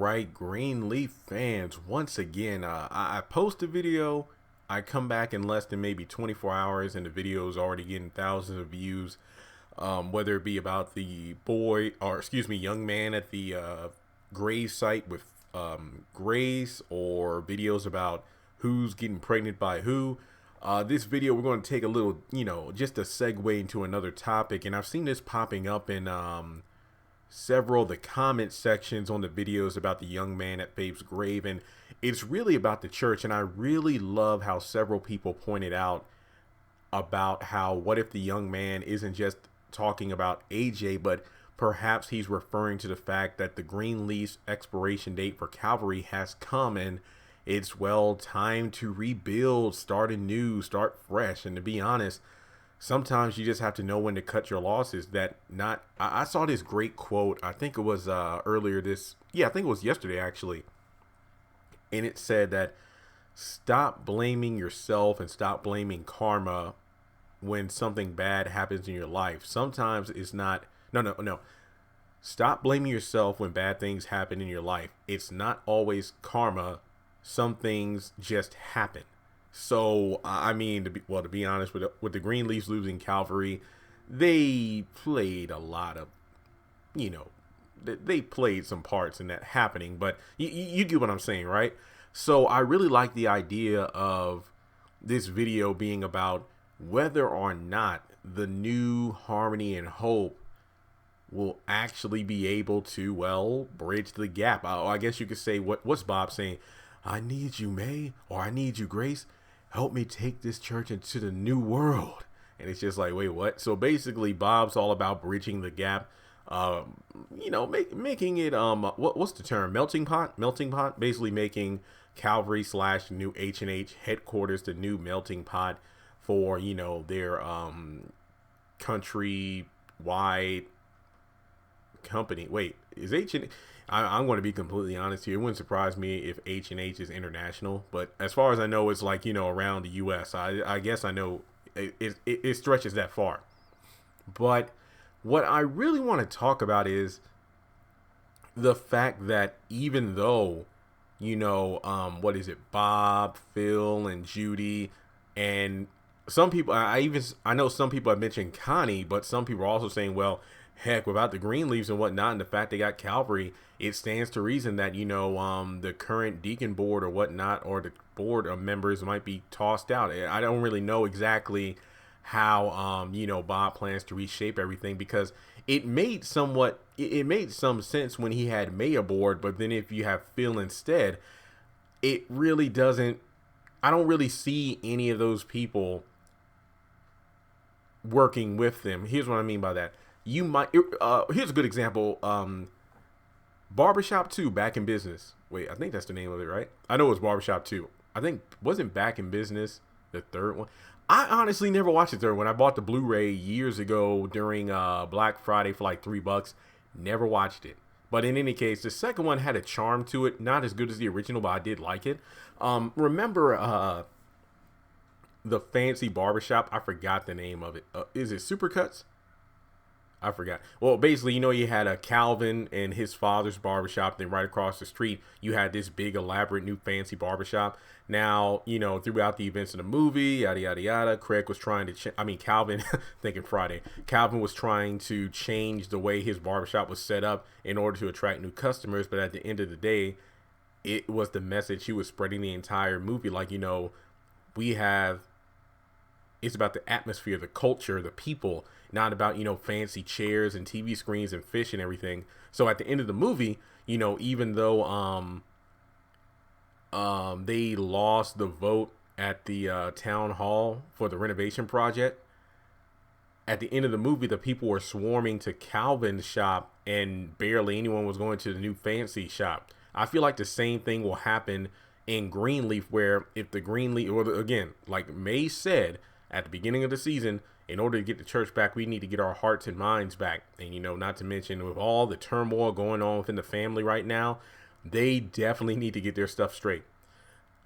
right, Greenleaf fans, once again, I post a video, I come back in less than maybe 24 hours, and the video is already getting thousands of views. Whether it be about the boy, or excuse me, young man at the grave site with Grace, or videos about who's getting pregnant by who. This video, we're going to take a little, just a segue into another topic, and I've seen this popping up in several of the comment sections on the videos about the young man at Faith's grave, and it's really about the church. And I really love how several people pointed out about how, what if the young man isn't just talking about AJ, but perhaps he's referring to the fact that the Greenleaf's expiration date for Calvary has come, and it's, well, time to rebuild, start anew, start fresh. And to be honest, sometimes you just have to know when to cut your losses. I saw this great quote. I think it was I think it was yesterday actually. And it said that stop blaming yourself and stop blaming karma when something bad happens in your life. Sometimes it's not, no. Stop blaming yourself when bad things happen in your life. It's not always karma. Some things just happen. So, I mean, to be honest, with the Greenleafs losing Calvary, they played a lot of, they played some parts in that happening, but you get what I'm saying, right? So I really like the idea of this video being about whether or not the new Harmony and Hope will actually be able to, well, bridge the gap. I guess you could say, what's Bob saying? I need you, May, or I need you, Grace. Help me take this church into the new world. And it's just like, wait, what? So basically, Bob's all about bridging the gap. Making it, what's the term? Melting pot. Basically making Calvary / new H&H headquarters the new melting pot for, their country-wide company. Wait, is H&H? I'm going to be completely honest here. It wouldn't surprise me if H&H is international, but as far as I know, it's like, around the U.S. I guess I know it stretches that far. But what I really want to talk about is the fact that even though, Bob, Phil, and Judy, and some people, I know some people have mentioned Connie, but some people are also saying, well, heck, without the Greenleafs and whatnot, and the fact they got Calvary, it stands to reason that, the current deacon board or whatnot, or the board of members might be tossed out. I don't really know exactly how, Bob plans to reshape everything, because it made some sense when he had May aboard, but then if you have Phil instead, it really doesn't. I don't really see any of those people working with them. Here's what I mean by that. You might, here's a good example. Barbershop 2, Back in Business. Wait, I think that's the name of it, right? I know it was Barbershop 2. I think, wasn't Back in Business the third one? I honestly never watched the third one. I bought the Blu-ray years ago during Black Friday for like $3. Never watched it. But in any case, the second one had a charm to it. Not as good as the original, but I did like it. Remember the fancy barbershop? I forgot the name of it. Is it Supercuts? I forgot. Well, basically, you had a Calvin and his father's barbershop. Then right across the street, you had this big, elaborate, new, fancy barbershop. Now, throughout the events of the movie, yada, yada, yada, Craig was trying to, Calvin, thinking Friday, Calvin was trying to change the way his barbershop was set up in order to attract new customers. But at the end of the day, it was the message he was spreading the entire movie. Like, it's about the atmosphere, the culture, the people, not about, fancy chairs and TV screens and fish and everything. So at the end of the movie, even though they lost the vote at the town hall for the renovation project, at the end of the movie, the people were swarming to Calvin's shop and barely anyone was going to the new fancy shop. I feel like the same thing will happen in Greenleaf, where if the Greenleaf, or again, like May said at the beginning of the season, in order to get the church back, we need to get our hearts and minds back. And, not to mention with all the turmoil going on within the family right now, they definitely need to get their stuff straight.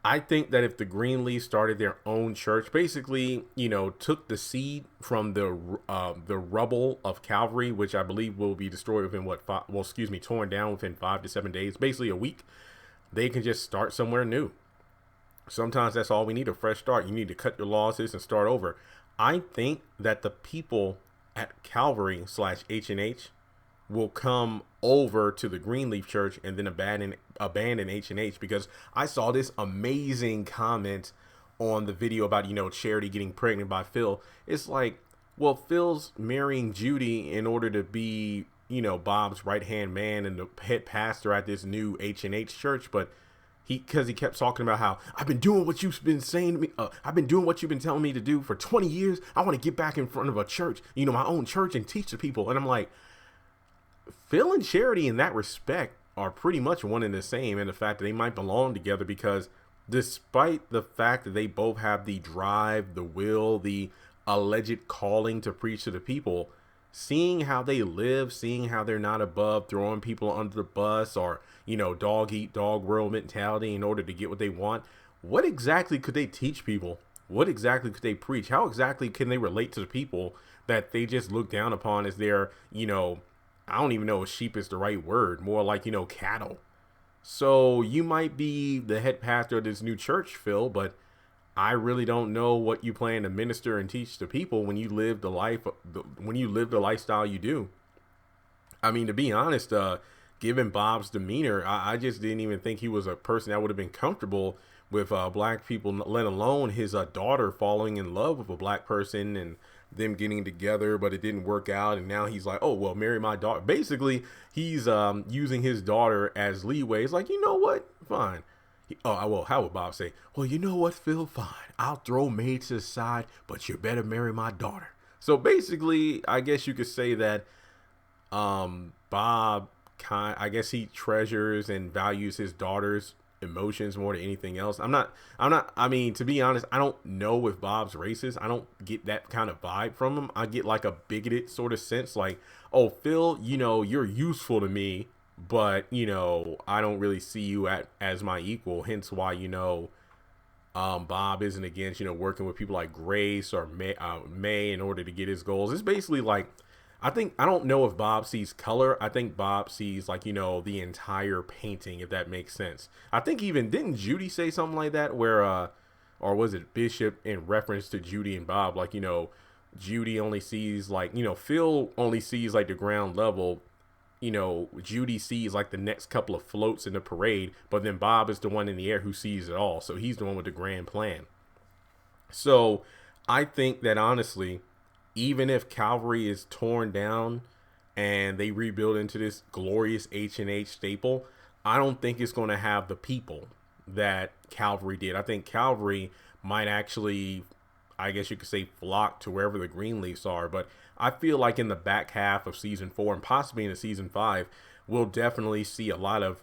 I think that if the Greenleaf started their own church, basically, took the seed from the rubble of Calvary, which I believe will be destroyed within torn down within 5 to 7 days, basically a week, they can just start somewhere new. Sometimes that's all we need, a fresh start. You need to cut your losses and start over. I think that the people at Calvary / H&H will come over to the Greenleaf Church and then abandon H&H, because I saw this amazing comment on the video about, Charity getting pregnant by Phil. It's like, well, Phil's marrying Judy in order to be, Bob's right-hand man and the head pastor at this new H&H church, but because he kept talking about how I've been doing what you've been saying to me. I've been doing what you've been telling me to do for 20 years. I want to get back in front of a church, my own church, and teach the people. And I'm like, Phil and Charity in that respect are pretty much one and the same, in the fact that they might belong together, because despite the fact that they both have the drive, the will, the alleged calling to preach to the people, seeing how they live, seeing how they're not above throwing people under the bus or, dog eat dog world mentality in order to get what they want, what exactly could they teach people? What exactly could they preach? How exactly can they relate to the people that they just look down upon as their, I don't even know if sheep is the right word, more like, cattle. So you might be the head pastor of this new church, Phil, but I really don't know what you plan to minister and teach to people when you live the lifestyle you do. I mean, to be honest, given Bob's demeanor, I just didn't even think he was a person that would have been comfortable with black people, let alone his daughter falling in love with a black person and them getting together, but it didn't work out. And now he's like, oh, well, marry my daughter. Basically, he's using his daughter as leeway. It's like, you know what? Fine. Well, how would Bob say? Well, you know what, Phil? Fine. I'll throw May to the side, but you better marry my daughter. So basically, I guess you could say that Bob I guess he treasures and values his daughter's emotions more than anything else. I mean, to be honest, I don't know if Bob's racist. I don't get that kind of vibe from him. I get like a bigoted sort of sense, like, oh, Phil, you're useful to me, but, I don't really see you as my equal. Hence why, Bob isn't against, working with people like Grace or May in order to get his goals. It's basically like, I don't know if Bob sees color. I think Bob sees, like, the entire painting, if that makes sense. I think didn't Judy say something like that, where, or was it Bishop in reference to Judy and Bob? Like, Judy only sees, like, Phil only sees like the ground level. Judy sees like the next couple of floats in the parade, but then Bob is the one in the air who sees it all. So he's the one with the grand plan. So I think that honestly, even if Calvary is torn down and they rebuild into this glorious H&H staple, I don't think it's going to have the people that Calvary did. I think Calvary might actually, I guess you could say, flock to wherever the Greenleafs are. But I feel like in the back half of season 4 and possibly into season 5, we'll definitely see a lot of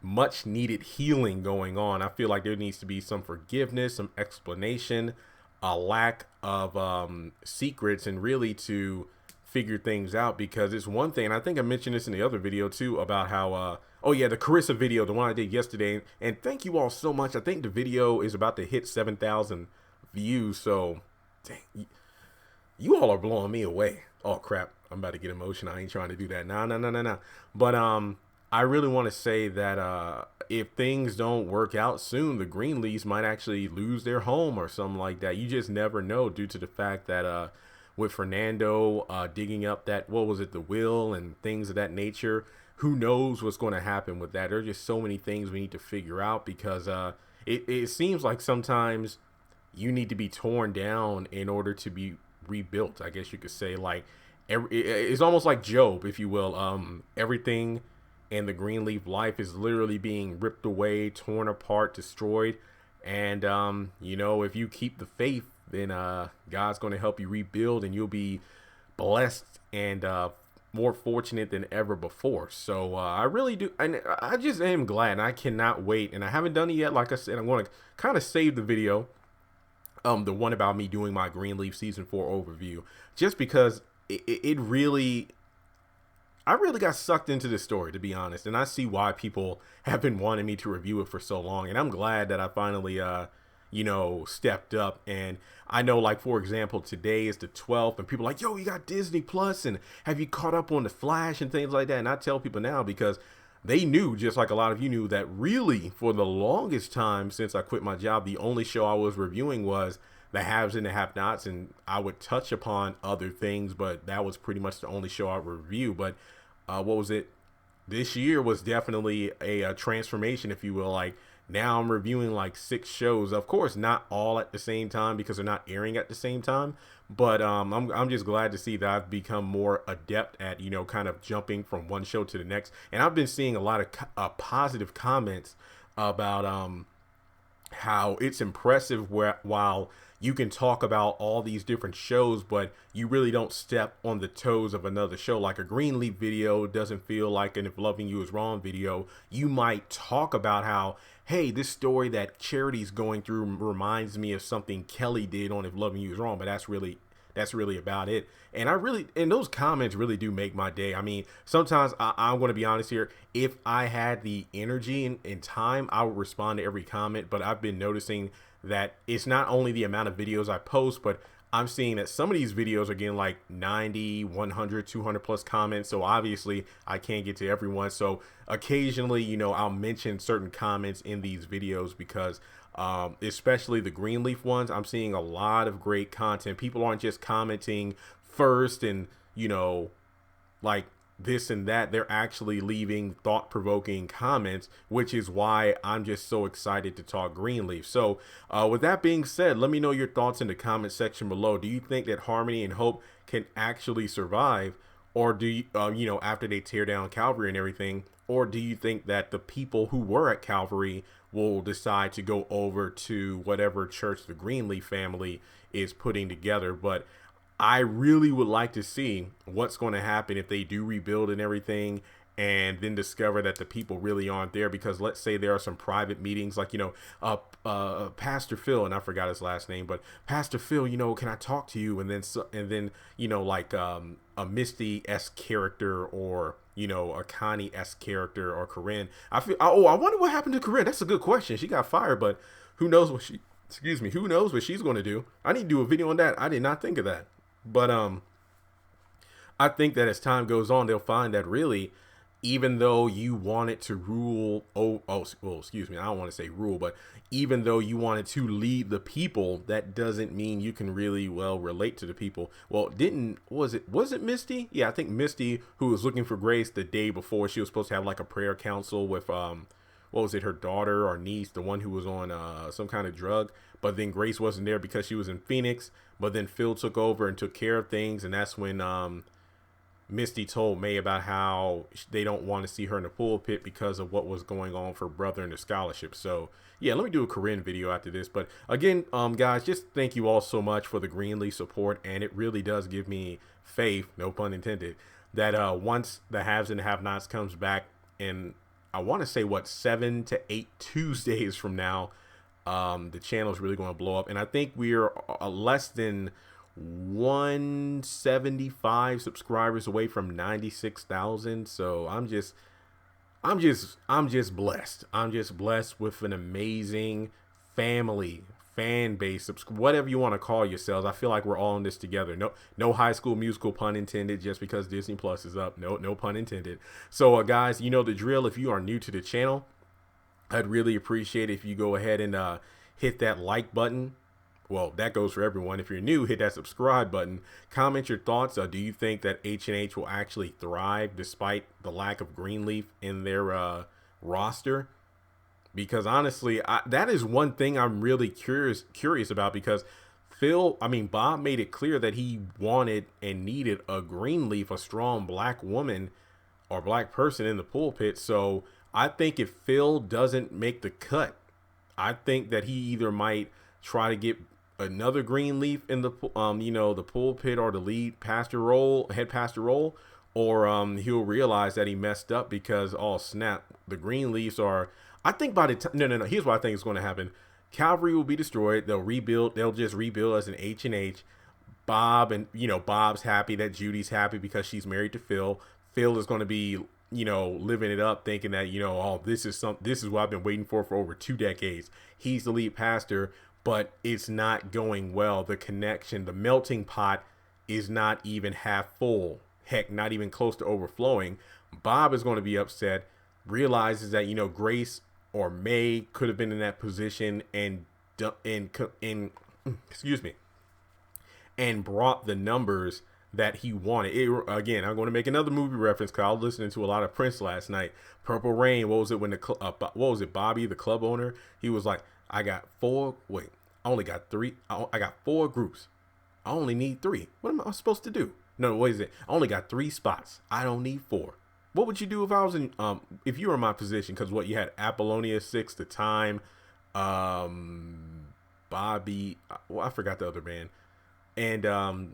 much needed healing going on. I feel like there needs to be some forgiveness, some explanation, a lack of secrets, and really to figure things out, because it's one thing, and I think I mentioned this in the other video too, about how the Carissa video, the one I did yesterday, and thank you all so much. I think the video is about to hit 7,000 views, so dang, you all are blowing me away. Oh crap, I'm about to get emotional. I ain't trying to do that. No. But I really want to say that if things don't work out soon, the Greenleafs might actually lose their home or something like that. You just never know, due to the fact that with Fernando digging up that, what was it, the will and things of that nature, who knows what's going to happen with that. There's just so many things we need to figure out, because it seems like sometimes you need to be torn down in order to be rebuilt, I guess you could say. Like, it's almost like Job, if you will. Everything and the Greenleaf life is literally being ripped away, torn apart, destroyed. And, if you keep the faith, then God's going to help you rebuild, and you'll be blessed and more fortunate than ever before. So I really do. And I just am glad, and I cannot wait. And I haven't done it yet. Like I said, I'm going to kind of save the video, the one about me doing my Greenleaf season 4 overview, just because it really, I really got sucked into this story, to be honest, and I see why people have been wanting me to review it for so long, and I'm glad that I finally, stepped up. And I know, like, for example, today is the 12th, and people are like, yo, you got Disney Plus, and have you caught up on The Flash and things like that? And I tell people now because they knew, just like a lot of you knew, that really for the longest time since I quit my job, the only show I was reviewing was the haves and the have nots, and I would touch upon other things, but that was pretty much the only show I would review. But what was it? This year was definitely a transformation, if you will. Like, now I'm reviewing like 6 shows, of course not all at the same time because they're not airing at the same time, but I'm just glad to see that I've become more adept at, kind of jumping from one show to the next. And I've been seeing a lot of positive comments about how it's impressive while you can talk about all these different shows, but you really don't step on the toes of another show. Like a Greenleaf video doesn't feel like an If Loving You Is Wrong video. You might talk about how, hey, this story that Charity's going through reminds me of something Kelly did on If Loving You Is Wrong, but that's really about it. And those comments really do make my day. I mean, sometimes I'm going to be honest here. If I had the energy and time, I would respond to every comment. But I've been noticing that it's not only the amount of videos I post, but I'm seeing that some of these videos are getting like 90, 100, 200 plus comments. So obviously I can't get to everyone. So occasionally, I'll mention certain comments in these videos because especially the Greenleaf ones, I'm seeing a lot of great content. People aren't just commenting first and, like this and that. They're actually leaving thought-provoking comments, which is why I'm just so excited to talk Greenleaf. So with that being said, let me know your thoughts in the comment section below. Do you think that Harmony and Hope can actually survive, or do you, after they tear down Calvary and everything, or do you think that the people who were at Calvary will decide to go over to whatever church the Greenleaf family is putting together? But I really would like to see what's going to happen if they do rebuild and everything, and then discover that the people really aren't there. Because let's say there are some private meetings, like, Pastor Phil, and I forgot his last name, but Pastor Phil, can I talk to you? And then, like a Misty-esque character, or, a Connie-esque character, or Corinne. I wonder what happened to Corinne. That's a good question. She got fired, but who knows what who knows what she's going to do? I need to do a video on that. I did not think of that. But I think that as time goes on, they'll find that really, even though you wanted to rule, I don't want to say rule, but even though you wanted to lead the people, that doesn't mean you can really relate to the people. Well, was it Misty? Yeah, I think Misty, who was looking for grace the day before, she was supposed to have like a prayer council with her daughter or niece, the one who was on some kind of drug. But then Grace wasn't there because she was in Phoenix. But then Phil took over and took care of things, and that's when Misty told May about how they don't want to see her in the pulpit because of what was going on for Brother and the scholarship. So yeah, let me do a Corinne video after this. But again, guys, just thank you all so much for the Greenleaf support, and it really does give me faith, no pun intended, that once the haves and the have-nots comes back, and I want to say 7 to 8 Tuesdays from now, the channel is really going to blow up. And I think we're less than 175 subscribers away from 96,000. So I'm just blessed. I'm just blessed with an amazing family, fan base, whatever you want to call yourselves. I feel like we're all in this together. No High School Musical pun intended, just because Disney Plus is up. No pun intended. So guys, you know the drill. If you are new to the channel, I'd really appreciate it if you go ahead and hit that like button. Well, that goes for everyone. If you're new, hit that subscribe button. Comment your thoughts. Do you think that H&H will actually thrive despite the lack of Greenleaf in their roster? Because honestly, that is one thing I'm really curious about, because Bob made it clear that he wanted and needed a Greenleaf, a strong black woman or black person in the pulpit. So I think if Phil doesn't make the cut, I think that he either might try to get another Greenleaf in the the pulpit or the lead pastor role, head pastor role, or he'll realize that he messed up, because oh snap, the Greenleafs are, I think by the time, no, here's what I think is going to happen. Calvary will be destroyed. They'll rebuild. They'll just rebuild as an H&H. Bob, and Bob's happy that Judy's happy because she's married to Phil. Phil is going to be, living it up, thinking that, oh, this is what I've been waiting for over 2 decades. He's the lead pastor, but it's not going well. The connection, the melting pot is not even half full. Heck, not even close to overflowing. Bob is going to be upset, realizes that, Grace or May could have been in that position and excuse me, and brought the numbers that he wanted. Again, I'm going to make another movie reference because I was listening to a lot of Prince last night. Purple Rain. What was it when what was it? Bobby, the club owner, he was like, I only got three. I got 4 groups. I only need 3. What am I supposed to do? No, what is it? I only got 3 spots. I don't need 4. What would you do if I was if you were in my position? Because you had Apollonia 6, The Time, Bobby, I forgot the other band, and the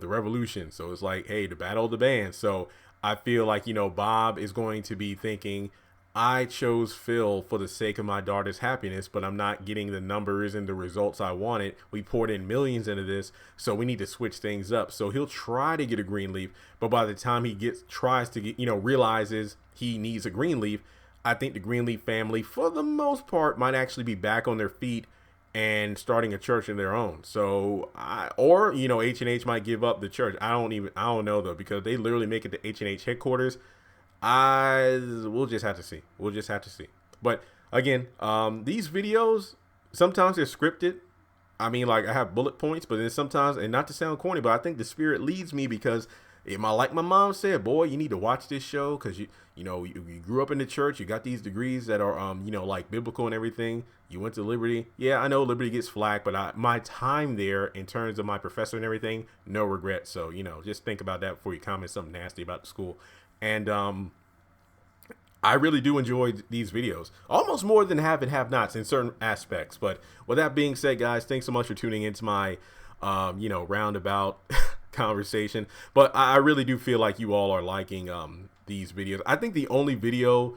Revolution. So it's like, hey, the battle of the bands. So I feel like, Bob is going to be thinking, I chose Phil for the sake of my daughter's happiness, but I'm not getting the numbers and the results I wanted. We poured in millions into this, so we need to switch things up. So he'll try to get a Greenleaf, but by the time he realizes he needs a Greenleaf, I think the Greenleaf family, for the most part, might actually be back on their feet and starting a church in their own. So H&H might give up the church. I don't know though, because they literally make it to H&H headquarters. We'll just have to see. But again, these videos, sometimes they're scripted. I mean, like, I have bullet points, but then sometimes, and not to sound corny, but I think the spirit leads me because like my mom said, boy, you need to watch this show because you grew up in the church. You got these degrees that are, like biblical and everything. You went to Liberty. Yeah, I know Liberty gets flack, but my time there in terms of my professor and everything, no regret. So, just think about that before you comment something nasty about the school. And I really do enjoy these videos, almost more than have and have nots in certain aspects. But with that being said, guys, thanks so much for tuning into my, roundabout conversation. But I really do feel like you all are liking these videos. I think the only video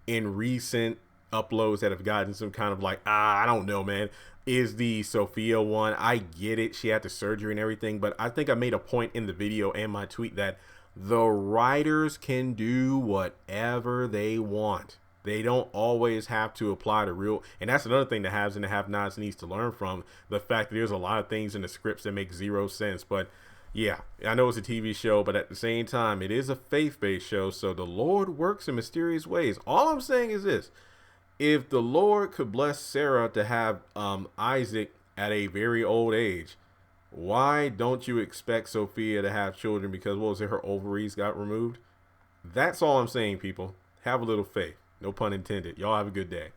in recent uploads that have gotten some kind of like, I don't know, man, is the Sophia one. I get it. She had the surgery and everything. But I think I made a point in the video and my tweet that the writers can do whatever they want. They don't always have to apply the real. And that's another thing the haves and the have-nots needs to learn from. The fact that there's a lot of things in the scripts that make 0 sense. But yeah, I know it's a TV show, but at the same time, it is a faith-based show. So the Lord works in mysterious ways. All I'm saying is this. If the Lord could bless Sarah to have Isaac at a very old age, why don't you expect Sophia to have children? Because what was it, her ovaries got removed? That's all I'm saying, people. Have a little faith. No pun intended. Y'all have a good day.